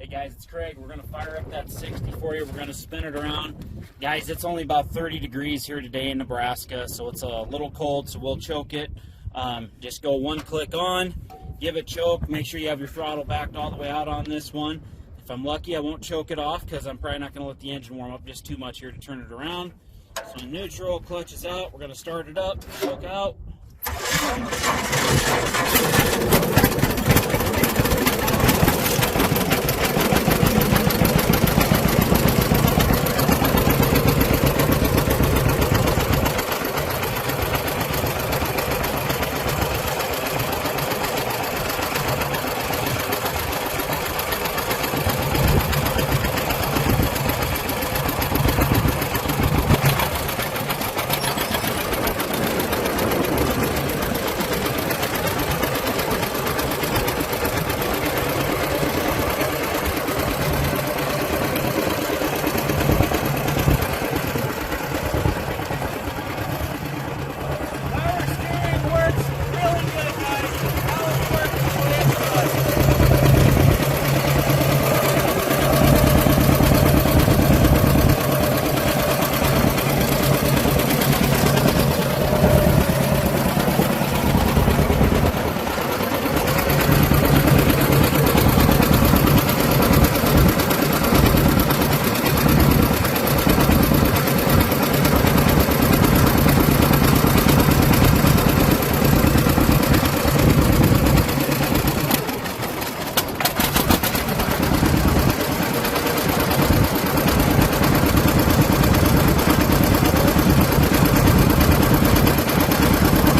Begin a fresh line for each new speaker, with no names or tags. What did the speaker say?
Hey guys, it's Craig. We're going to fire up that 60 for you. We're going to spin it around. Guys, it's only about 30 degrees here today in Nebraska, so it's a little cold, so we'll choke it. Just go one click on, give it choke. Make sure you have your throttle backed all the way out on this one. If I'm lucky, I won't choke it off because I'm probably not going to let the engine warm up just too much here to turn it around. So neutral, clutch is out. We're going to start it up, choke out.